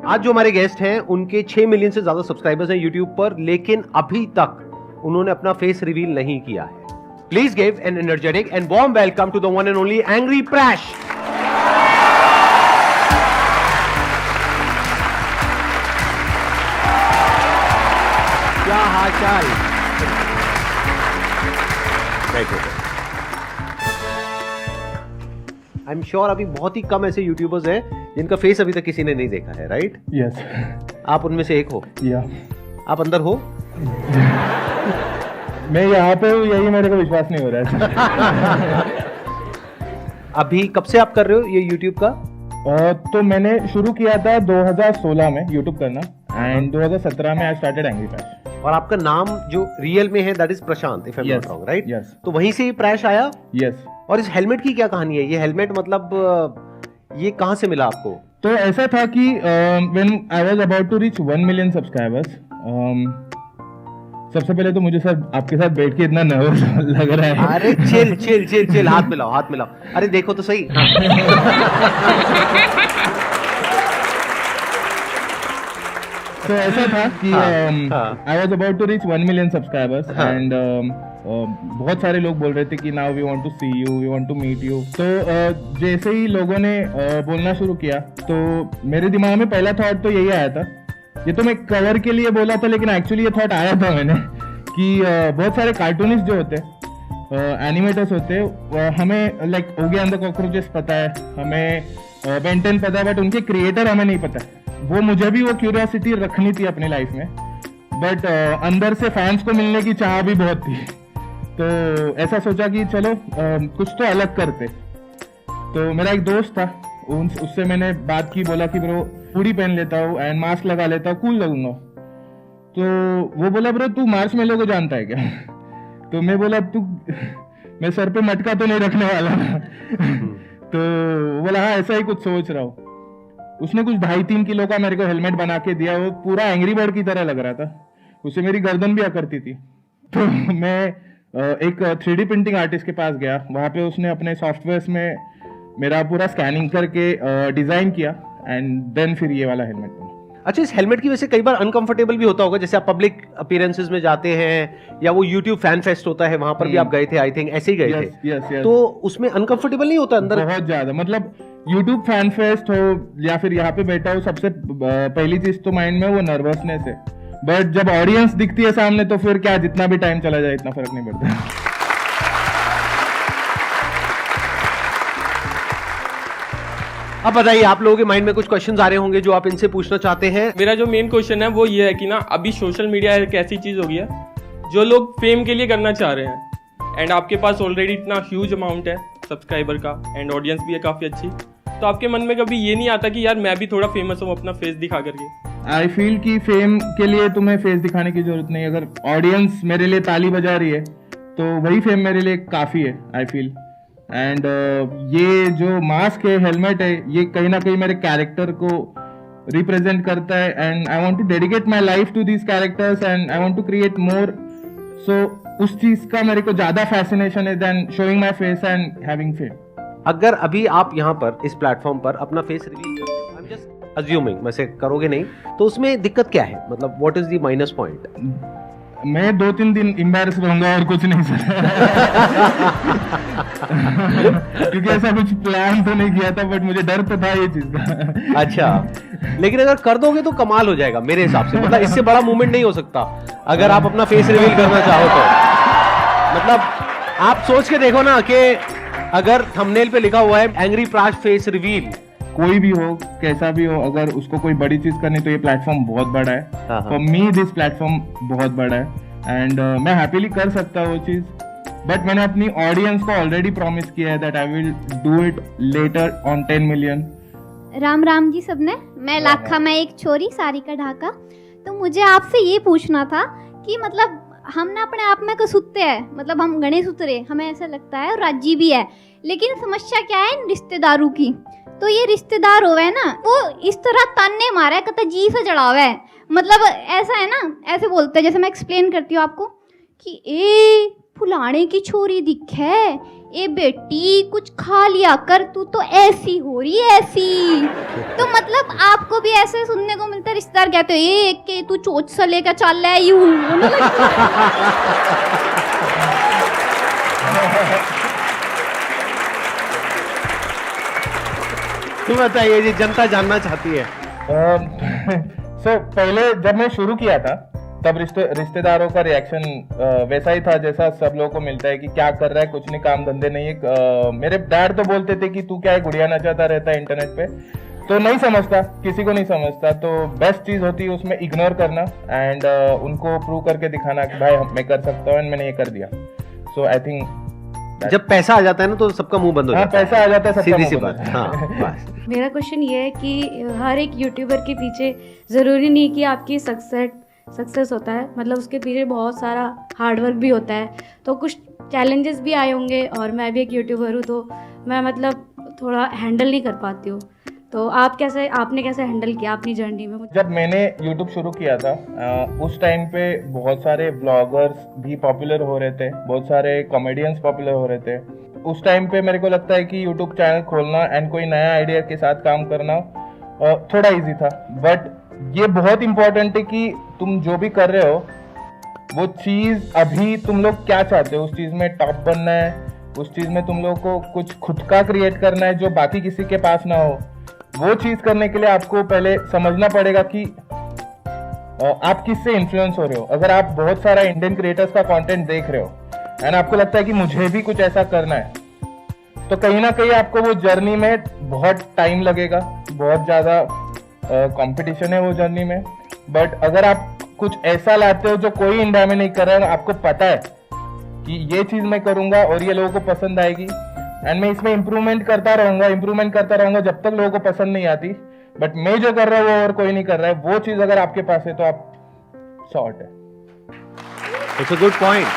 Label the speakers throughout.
Speaker 1: आज जो हमारे गेस्ट हैं उनके 6 मिलियन से ज्यादा सब्सक्राइबर्स हैं यूट्यूब पर, लेकिन अभी तक उन्होंने अपना फेस रिवील नहीं किया है। Please give an energetic and warm welcome to the one and only angry Prash. क्या हाल चाल? आई एम श्योर अभी बहुत ही कम ऐसे यूट्यूबर्स हैं जिनका फेस अभी तक किसी ने नहीं देखा है, राइट?
Speaker 2: यस।
Speaker 1: आप उनमें से एक हो?
Speaker 2: या
Speaker 1: आप अंदर हो?
Speaker 2: मैं यहाँ पे हूँ, यही मेरे को विश्वास नहीं हो रहा है।
Speaker 1: अभी कब से आप कर रहे हो ये यूट्यूब का?
Speaker 2: तो मैंने शुरू किया था 2016 में यूट्यूब करना एंड 2017 में आई स्टार्टेड एंग्री प्रैश।
Speaker 1: और आपका नाम जो रियल में है that is Prashant, if I am not wrong, right?
Speaker 2: Yes.
Speaker 1: तो वहीं से ही प्रैश आया?
Speaker 2: यस।
Speaker 1: और इस हेलमेट की क्या कहानी है? ये हेलमेट मतलब ये कहाँ से मिला आपको?
Speaker 2: तो ऐसा था कि when I was about to reach 1 million subscribers, सबसे पहले तो मुझे सर आपके साथ बैठ के इतना नर्वस लग रहा है।
Speaker 1: अरे चिल चिल चिल चिल, हाथ मिलाओ हाथ मिलाओ। अरे देखो तो सही।
Speaker 2: तो ऐसा था कि I was about to reach 1 million subscribers and बहुत सारे लोग बोल रहे थे कि now we want to see you, we want to meet you. तो जैसे ही लोगों ने बोलना शुरू किया तो मेरे दिमाग में पहला थॉट तो यही आया था, ये तो मैं कवर के लिए बोला था, लेकिन एक्चुअली ये थॉट आया था मैंने कि बहुत सारे कार्टूनिस्ट जो होते हैं, एनिमेटर्स होते हैं, हमें like Oggy and the cockroaches पता है, हमें बेन 10 पता है, बट उनके क्रिएटर हमें नहीं पता। वो मुझे भी वो क्यूरियोसिटी रखनी थी अपनी लाइफ में, बट अंदर से फैंस को मिलने की चाह भी बहुत थी। तो ऐसा सोचा कि चलो कुछ तो अलग करते। तो मेरा एक दोस्त था, उससे मैंने बात की, बोला कि ब्रो हुडी पहन लेता हूँ एंड मास्क लगा लेता हूँ, कूल लगूंगा। तो वो बोला ब्रो तू मार्शमैलो को जानता है क्या? तो मैं बोला तू मैं सर पे मटका तो नहीं रखने वाला। तो वो बोला हाँ ऐसा ही कुछ सोच रहा हूँ। उसने कुछ 2.5-3 किलो का मेरे को हेलमेट बना के दिया, वो पूरा एंग्री बर्ड की तरह लग रहा था, उससे मेरी गर्दन भी आकरती थी। तो मैं एक 3D प्रिंटिंग आर्टिस्ट के पास गया, वहाँ पे उसने अपने सॉफ्टवेयर में मेरा पूरा स्कैनिंग करके डिजाइन किया एंड देन फिर ये वाला हेलमेट बना।
Speaker 1: अच्छा, इस हेलमेट की वजह से कई बार अनकंफर्टेबल भी होता होगा, जैसे आप पब्लिक अपीयरेंसेस में जाते हैं या वो YouTube फैन फेस्ट होता है, वहां पर भी आप गए थे, आई थिंक ऐसे ही गए थे।
Speaker 2: yes.
Speaker 1: तो उसमें अनकंफर्टेबल नहीं होता अंदर?
Speaker 2: बहुत ज्यादा, मतलब YouTube फैन फेस्ट हो या फिर यहाँ पे बैठा हो, सबसे पहली चीज तो माइंड में वो नर्वसनेस है, बट जब ऑडियंस दिखती है सामने तो फिर क्या, जितना भी टाइम चला जाए इतना फर्क नहीं पड़ता।
Speaker 1: अब बताइए, आप लोगों के माइंड में कुछ क्वेश्चंस आ रहे होंगे जो आप इनसे पूछना चाहते हैं।
Speaker 3: मेरा जो मेन क्वेश्चन है वो ये है कि ना, अभी सोशल मीडिया एक ऐसी चीज हो गई है जो लोग फेम के लिए करना चाह रहे हैं, एंड आपके पास ऑलरेडी इतना ह्यूज अमाउंट है सब्सक्राइबर का एंड ऑडियंस भी है काफी अच्छी, तो आपके मन में कभी ये नहीं आता कि यार मैं भी थोड़ा फेमस हूँ अपना फेस दिखा करके?
Speaker 2: आई फील कि फेम के लिए तुम्हें फेस दिखाने की जरूरत नहीं, अगर ऑडियंस मेरे लिए ताली बजा रही है तो वही फेम मेरे लिए काफी है, आई फील। एंड ये जो मास्क है, हेलमेट है, ये कहीं ना कहीं मेरे कैरेक्टर को रिप्रेजेंट करता है and I want to dedicate my life to these characters and I want to create more. So उस चीज का मेरे को ज्यादा फैसिनेशन है then showing my face and having fame.
Speaker 1: अगर अभी आप यहाँ पर इस प्लेटफॉर्म पर अपना फेस रिवील करते हो, आई एम जस्ट अज्यूमिंग, वैसे करोगे नहीं, तो उसमें दिक्कत क्या है? मतलब what is the minus point?
Speaker 2: मैं 2-3 दिन एम्बैरेस रहूंगा और कुछ नहीं सर। क्योंकि ऐसा कुछ प्लान तो नहीं किया था, बट मुझे डर तो था ये चीज का।
Speaker 1: अच्छा, लेकिन अगर कर दोगे तो कमाल हो जाएगा मेरे हिसाब से। मतलब इससे बड़ा मूवमेंट नहीं हो सकता अगर आप अपना फेस रिवील करना चाहो तो। मतलब आप सोच के देखो ना कि अगर थंबनेल पे लिखा हुआ है एंग्री प्रैश फेस रिवील,
Speaker 2: कोई भी हो, कैसा भी हो, अगर उसको कोई बड़ी चीज करनी तो ये प्लेटफॉर्म बहुत बड़ा है। फॉर मी दिस प्लेटफॉर्म बहुत बड़ा है एंड मैं हैप्पीली कर सकता हूँ वो चीज, बट मैंने अपनी ऑडियंस को ऑलरेडी प्रॉमिस किया है that I will do it later on 10 million.
Speaker 4: Ram Ram ji सबने, मैं लाखा में एक छोरी सारिका ढाका। तो मुझे आपसे ये पूछना था कि मतलब हम ना अपने आप में कसूते हैं, मतलब हम गणे सूत्रे, हमें ऐसा लगता है, और राजी भी है, लेकिन समस्या क्या है इन रिश्तेदारों की। तो ये रिश्तेदार होवे ना, वो इस तरह ताने मारे कहता जी से चढ़ावे है, मतलब ऐसा है ना, ऐसे बोलते हैं, जैसे मैं एक्सप्लेन करती हूँ आपको कि ए फुलाने की छोरी दिखे, ए बेटी कुछ खा लिया कर, तू तो ऐसी हो रही है ऐसी। तो मतलब आपको भी ऐसे सुनने को मिलता है, रिश्तेदार कहते हो ए के तू चोच सा लेकर चल रहा है यूं।
Speaker 1: तुम बताइए, ये जनता जानना चाहती है।
Speaker 2: सो पहले जब मैं शुरू किया था तब रिश्तेदारों का रिएक्शन वैसा ही था जैसा सब लोगों को मिलता है कि क्या कर रहा है, कुछ नहीं, काम धंधे नहीं है। मेरे डैड तो बोलते थे कि तू क्या है, गुड़िया नचाता रहता है इंटरनेट पे, तो नहीं समझता, किसी को नहीं समझता। तो बेस्ट चीज होती है उसमें इग्नोर करना एंड उनको प्रूव करके दिखाना कि भाई मैं कर सकता हूँ एंड मैंने ये कर दिया। सो आई थिंक
Speaker 1: जब पैसा आ जाता है ना तो सबका मुंह बंद हो जाता है।
Speaker 2: पैसा आ जाता है, सबका
Speaker 1: सीधी सी
Speaker 2: मुंह
Speaker 1: बात।
Speaker 2: बंद हो जाता है।
Speaker 1: हाँ, बस।
Speaker 5: मेरा क्वेश्चन ये है कि हर एक यूट्यूबर के पीछे ज़रूरी नहीं कि आपकी सक्सेस होता है, मतलब उसके पीछे बहुत सारा हार्डवर्क भी होता है। तो कुछ चैलेंजेस भी आए होंगे, और मैं भी एक यूट्यूबर हूँ तो मैं मतलब थोड़ा हैंडल नहीं कर पाती हूँ। तो आपने कैसे हैंडल किया अपनी जर्नी में?
Speaker 2: जब मैंने YouTube शुरू किया था उस टाइम पे बहुत सारे ब्लॉगर्स भी पॉपुलर हो रहे थे, बहुत सारे कॉमेडियंस पॉपुलर हो रहे थे। उस टाइम पे मेरे को लगता है कि YouTube चैनल खोलना एंड कोई नया आइडिया के साथ काम करना थोड़ा इजी था। बट ये बहुत इंपॉर्टेंट है कि तुम जो भी कर रहे हो वो चीज़ अभी तुम लोग क्या चाहते हो, उस चीज़ में टॉप बनना है, उस चीज़ में तुम लोग को कुछ खुद का क्रिएट करना है जो बाकी किसी के पास ना हो। वो चीज़ करने के लिए आपको पहले समझना पड़ेगा कि आप किससे इन्फ्लुएंस हो रहे हो। अगर आप बहुत सारा इंडियन क्रिएटर्स का कंटेंट देख रहे हो एंड आपको लगता है कि मुझे भी कुछ ऐसा करना है, तो कहीं ना कहीं आपको वो जर्नी में बहुत टाइम लगेगा, बहुत ज़्यादा कंपटीशन है वो जर्नी में। बट अगर आप कुछ ऐसा लाते हो जो कोई इंडिया में नहीं कर रहा है, आपको पता है कि ये चीज़ मैं करूँगा और ये लोगों को पसंद आएगी एंड मैं इसमें इम्प्रूवमेंट करता रहूंगा जब तक लोगों को पसंद नहीं आती, बट मैं जो कर रहा हूँ वो और कोई नहीं कर रहा है, वो चीज़ अगर आपके पास है तो आप शॉर्ट है।
Speaker 1: It's a good point.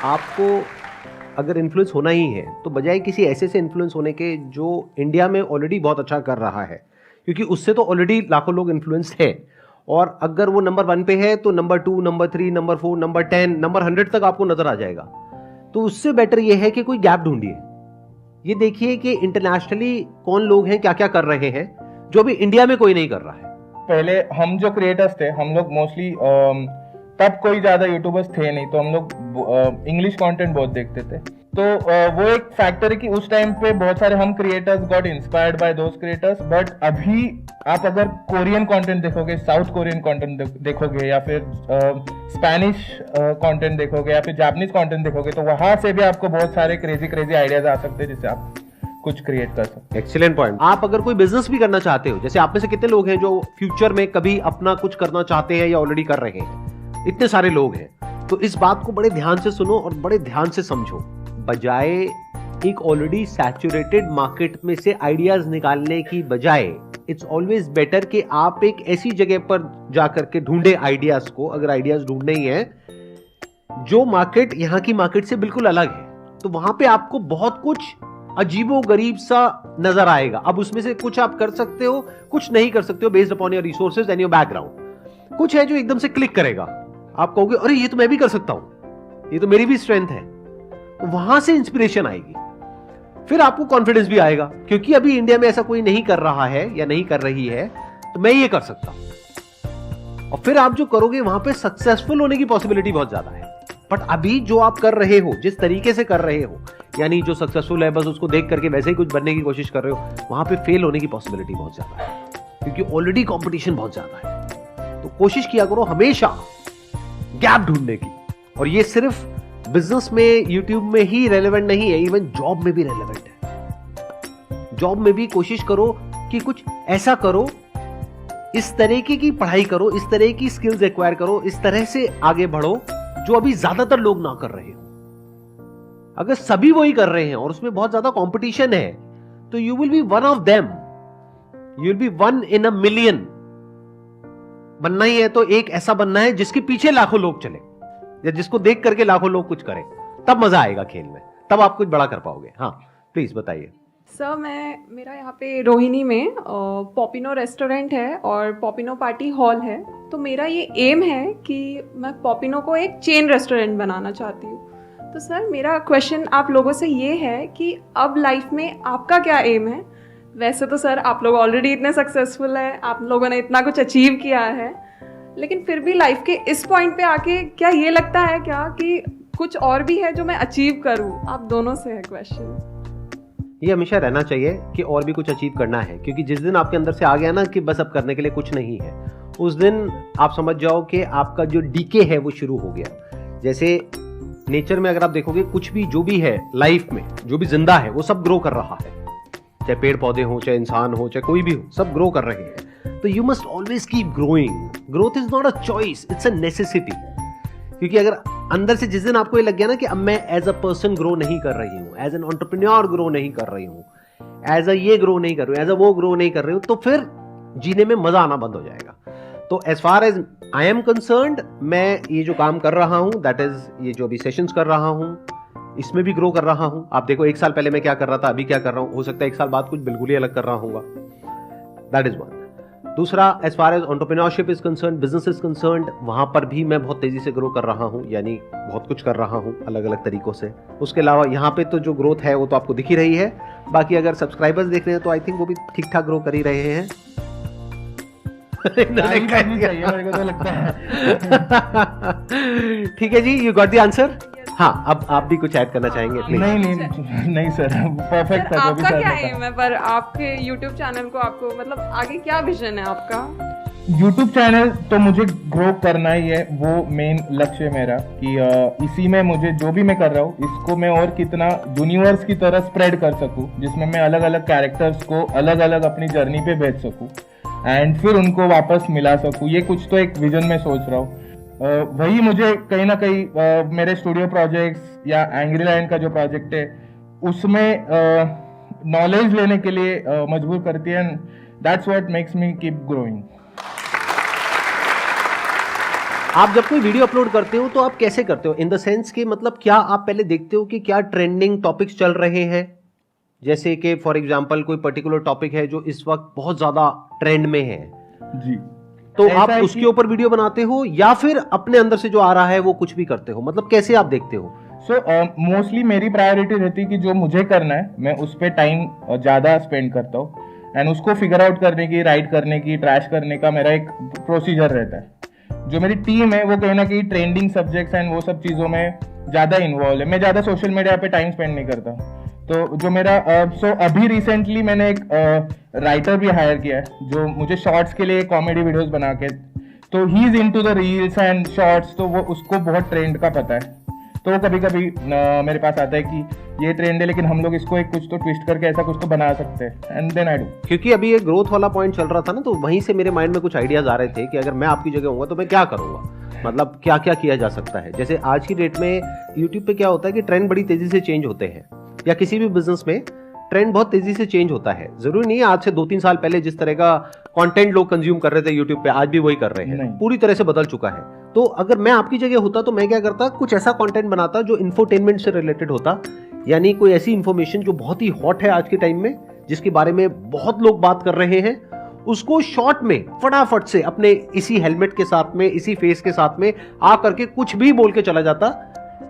Speaker 1: आपको अगर इन्फ्लुएंस होना ही है तो बजाय किसी ऐसे से इन्फ्लुएंस होने के जो इंडिया में ऑलरेडी बहुत अच्छा कर रहा है, क्योंकि उससे तो ऑलरेडी लाखों लोग इन्फ्लुएंस है, और अगर वो नंबर 1 पे है तो number 2, number 3, number 4, number 10, number 100 तक आपको नजर आ जाएगा। तो उससे बेटर ये है कि कोई गैप ढूंढिए। ये देखिए कि इंटरनेशनली कौन लोग हैं, क्या क्या कर रहे हैं, जो अभी इंडिया में कोई नहीं कर रहा है।
Speaker 2: पहले हम जो क्रिएटर्स थे, हम लोग मोस्टली तब कोई ज्यादा यूट्यूबर्स थे नहीं, तो हम लोग इंग्लिश कंटेंट बहुत देखते थे। तो वो एक फैक्टर है कि उस टाइम पे बहुत सारे हम creators got inspired by those creators. But अभी आप अगर कोरियन कंटेंट देखोगे, साउथ कोरियन कंटेंट देखोगे, या फिर स्पेनिश कंटेंट देखोगे, या फिर जापानीज कंटेंट देखोगे, तो वहां से भी आपको बहुत सारे क्रेजी आइडियाज आ सकते हैं जिससे आप कुछ क्रिएट कर सकते हैं।
Speaker 1: Excellent point. आप अगर कोई बिजनेस भी करना चाहते हो, जैसे आप में से कितने लोग हैं जो फ्यूचर में कभी अपना कुछ करना चाहते हैं या ऑलरेडी कर रहे हैं? इतने सारे लोग हैं। तो इस बात को बड़े ध्यान से सुनो और बड़े ध्यान से समझो। बजाय एक ऑलरेडी सैचुरेटेड मार्केट में से आइडियाज निकालने की बजाय इट्स ऑलवेज बेटर कि आप एक ऐसी जगह पर जाकर के ढूंढे आइडियाज को, अगर आइडियाज ढूंढने ही है जो मार्केट यहाँ की मार्केट से बिल्कुल अलग है। तो वहां पे आपको बहुत कुछ अजीबो गरीब सा नजर आएगा। अब उसमें से कुछ आप कर सकते हो, कुछ नहीं कर सकते हो, based upon your resources and your background. कुछ है जो एकदम से क्लिक करेगा, आप कहोगे अरे ये तो मैं भी कर सकता हूं, ये तो मेरी भी स्ट्रेंथ है। तो वहां से इंस्पिरेशन आएगी, फिर आपको कॉन्फिडेंस भी आएगा, क्योंकि अभी इंडिया में ऐसा कोई नहीं कर रहा है या नहीं कर रही है, तो मैं ये कर सकता हूं। और फिर आप जो करोगे वहां पे सक्सेसफुल होने की पॉसिबिलिटी बहुत ज्यादा है। बट अभी जो आप कर रहे हो, जिस तरीके से कर रहे हो, यानी जो सक्सेसफुल है बस उसको देख करके वैसे ही कुछ बनने की कोशिश कर रहे हो, वहां पे फेल होने की पॉसिबिलिटी बहुत ज्यादा है, क्योंकि ऑलरेडी कंपटीशन बहुत ज्यादा है। तो कोशिश किया करो हमेशा गैप ढूंढने की। और ये सिर्फ बिजनेस में, यूट्यूब में ही रेलेवेंट नहीं है, इवन जॉब में भी रेलेवेंट है। जॉब में भी कोशिश करो कि कुछ ऐसा करो, इस तरीके की पढ़ाई करो, इस तरह की स्किल्स एक्वायर करो, इस तरह से आगे बढ़ो जो अभी ज्यादातर लोग ना कर रहे हो। अगर सभी वही कर रहे हैं और उसमें बहुत ज्यादा कंपटीशन है, तो you will be one of them, you will be 1 in a million। बनना ही है तो एक ऐसा बनना है जिसके पीछे लाखों लोग चले, या जिसको देख करके लाखों लोग कुछ करें, तब मजा आएगा खेल में, तब आप कुछ बड़ा कर पाओगे। हाँ प्लीज बताइए।
Speaker 6: सर मेरा यहाँ पे रोहिणी में पॉपिनो रेस्टोरेंट है और पॉपिनो पार्टी हॉल है। तो मेरा ये एम है कि मैं पॉपिनो को एक चेन रेस्टोरेंट बनाना चाहती हूँ। तो सर मेरा क्वेश्चन आप लोगों से ये है कि अब लाइफ में आपका क्या एम है? वैसे तो सर आप लोग ऑलरेडी इतने सक्सेसफुल हैं, आप लोगों ने इतना कुछ अचीव किया है, लेकिन फिर भी लाइफ के इस पॉइंट पे आके क्या ये लगता है क्या कि कुछ और भी है जो मैं अचीव करूं? आप दोनों से है क्वेश्चन।
Speaker 1: ये हमेशा रहना चाहिए कि और भी कुछ अचीव करना है, क्योंकि जिस दिन आपके अंदर से आ गया ना कि बस अब करने के लिए कुछ नहीं है, उस दिन आप समझ जाओ कि आपका जो डीके है वो शुरू हो गया। जैसे नेचर में अगर आप देखोगे, कुछ भी जो भी है लाइफ में, जो भी जिंदा है वो सब ग्रो कर रहा है, चाहे पेड़ पौधे हो, चाहे इंसान हो, चाहे कोई भी हो, सब ग्रो कर रहे हैं। तो you must always keep growing. Growth is not a choice, it's a necessity. क्योंकि अगर अंदर से जिस दिन आपको ये लग गया ना कि अब मैं एज अ पर्सन ग्रो नहीं कर रही हूँ, एज एन एंटरप्रेन्योर ग्रो नहीं कर रही हूँ, एज अ ये ग्रो नहीं कर रही हूँ, एज अ वो ग्रो नहीं कर रही हूँ, तो फिर जीने में मजा आना बंद हो जाएगा। तो as far as I am concerned, मैं ये जो काम कर रहा हूँ, दैट इज ये जो अभी सेशंस कर रहा हूँ, इसमें भी ग्रो कर रहा हूँ। आप देखो 1 साल पहले मैं क्या कर रहा था, अभी क्या कर रहा हूँ, हो सकता है 1 साल बाद कुछ बिल्कुल ही अलग कर रहा हूँ। That is one. दूसरा, as far as entrepreneurship is concerned, business is concerned, वहां पर भी मैं बहुत तेजी से ग्रो कर रहा हूं, यानी बहुत कुछ कर रहा हूं अलग अलग तरीकों से। उसके अलावा यहाँ पे तो जो ग्रोथ है वो तो आपको दिख ही रही है। बाकी अगर सब्सक्राइबर्स देख रहे हैं तो आई थिंक वो भी ठीक ठाक ग्रो कर ही रहे हैं। ठीक है जी, यू गॉट द आंसर। हाँ, अब आप भी कुछ ऐड करना चाहेंगे प्लीज?
Speaker 2: नहीं सर, परफेक्ट था।
Speaker 6: आपका क्या एम है पर आपके YouTube चैनल को, आपको मतलब आगे क्या विजन है आपका?
Speaker 2: YouTube चैनल तो मुझे ग्रो करना ही है, वो मेन लक्ष्य है मेरा कि इसी में मुझे जो भी मैं कर रहा हूँ इसको मैं और कितना यूनिवर्स की तरह स्प्रेड कर सकूँ, जिसमें मैं अलग अलग कैरेक्टर्स को अलग अलग अपनी जर्नी पे भेज सकूँ एंड फिर उनको वापस मिला सकूँ। ये कुछ तो एक विजन में सोच रहा हूँ। वही मुझे कहीं ना कहीं मेरे स्टूडियो प्रोजेक्ट्स या एंग्री लाइन का जो प्रोजेक्ट है उसमें नॉलेज लेने के लिए मजबूर करती है, and that's what makes me keep growing.
Speaker 1: आप जब कोई वीडियो अपलोड करते हो तो आप कैसे करते हो? इन द सेंस कि मतलब क्या आप पहले देखते हो कि क्या ट्रेंडिंग टॉपिक्स चल रहे हैं? जैसे कि फॉर एग्जांपल कोई पर्टिकुलर टॉपिक है जो इस वक्त बहुत ज्यादा ट्रेंड में है
Speaker 2: जी,
Speaker 1: तो आप उसके ऊपर वीडियो बनाते हो या फिर अपने अंदर से जो आ रहा है वो कुछ भी करते हो? मतलब कैसे आप देखते हो?
Speaker 2: सो मोस्टली मेरी प्रायोरिटी रहती है कि जो मुझे करना है मैं उस पर टाइम ज़्यादा स्पेंड करता हूँ एंड उसको फिगर आउट करने की, राइट करने की, ट्रैश करने का मेरा एक प्रोसीजर रहता है। जो मेरी टीम है वो कहीं ना कहीं ट्रेंडिंग सब्जेक्ट्स एंड वो सब चीज़ों में ज़्यादा इन्वॉल्व है। मैं ज़्यादा सोशल मीडिया पे टाइम स्पेंड नहीं करता। तो जो मेरा अभी रिसेंटली मैंने एक राइटर भी हायर किया है जो मुझे शॉर्ट्स के लिए कॉमेडी वीडियोस बना के, तो he is into the reels and shorts, तो वो उसको बहुत ट्रेंड का पता है। तो वो कभी कभी मेरे पास आता है कि ये ट्रेंड है लेकिन हम लोग इसको एक कुछ तो ट्विस्ट करके ऐसा कुछ तो बना सकते हैं, एंड देन आई डू।
Speaker 1: क्योंकि अभी ये ग्रोथ वाला पॉइंट चल रहा था ना, तो वहीं से मेरे माइंड में कुछ आइडियाज आ रहे थे कि अगर मैं आपकी जगह होऊंगा तो मैं क्या करूंगा, मतलब क्या क्या किया जा सकता है। जैसे आज की डेट में यूट्यूब पे क्या होता है कि ट्रेंड बड़ी तेजी से चेंज होते हैं, या किसी भी बिजनेस में ट्रेंड बहुत तेजी से चेंज होता है। जरूरी नहीं है आज से 2-3 साल पहले जिस तरह का कंटेंट लोग कंज्यूम कर रहे थे यूट्यूब पे आज भी वही कर रहे हैं, पूरी तरह से बदल चुका है। तो अगर मैं आपकी जगह होता तो मैं क्या करता, कुछ ऐसा कंटेंट बनाता जो इंफोटेनमेंट से रिलेटेड होता, यानी कोई ऐसी इंफॉर्मेशन जो बहुत ही हॉट है आज के टाइम में, जिसके बारे में बहुत लोग बात कर रहे हैं, उसको शॉर्ट में फटाफट से अपने इसी हेलमेट के साथ में, इसी फेस के साथ में आ करके कुछ भी बोल के चला जाता,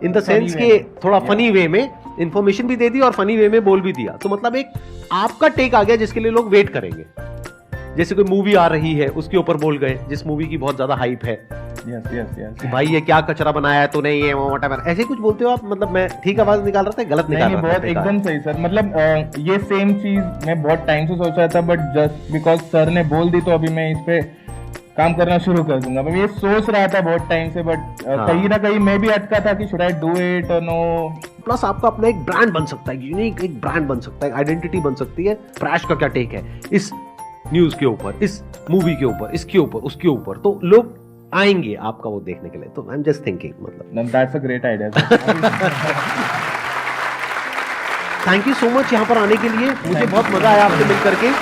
Speaker 1: इन द सेंस के थोड़ा फनी वे में इंफॉर्मेशन भी दे दी और फनी वे में बोल भी दिया। तो मतलब एक आपका टेक आ गया जिसके लिए लोग वेट करेंगे। जैसे कोई मूवी आ रही है उसके ऊपर बोल गए, जिस मूवी की बहुत ज्यादा हाइप है,
Speaker 2: यस
Speaker 1: भाई ये क्या कचरा बनाया है तो नहीं है व्हाटएवर, ऐसे कुछ बोलते हो आप? मतलब मैं ठीक आवाज निकाल रहा था, गलत निकाल रहा था?
Speaker 2: बहुत एकदम सही सर। मतलब ये सेम चीज मैं बहुत टाइम से सोच रहा था, बट जस्ट बिकॉज सर ने बोल दी तो अभी मैं इस पे काम करना शुरू कर दूंगा। मैं ये सोच रहा था बहुत टाइम से, बट कहीं ना कहीं मैं भी अटका था कि शुड आई डू इट और नो।
Speaker 1: प्लस आपका अपना एक ब्रांड बन सकता है, यूनिक एक ब्रांड बन सकता है, आइडेंटिटी बन सकती है। प्रैश का क्या टेक है इस न्यूज के ऊपर, इस मूवी के ऊपर, इसके ऊपर, उसके ऊपर, तो लोग आएंगे आपका वो देखने के लिए। तो आई एम जस्ट थिंकिंग, मतलब
Speaker 2: that's a great idea.
Speaker 1: Thank you so much यहाँ पर आने के लिए, मुझे बहुत मजा आया आपसे मिल करके।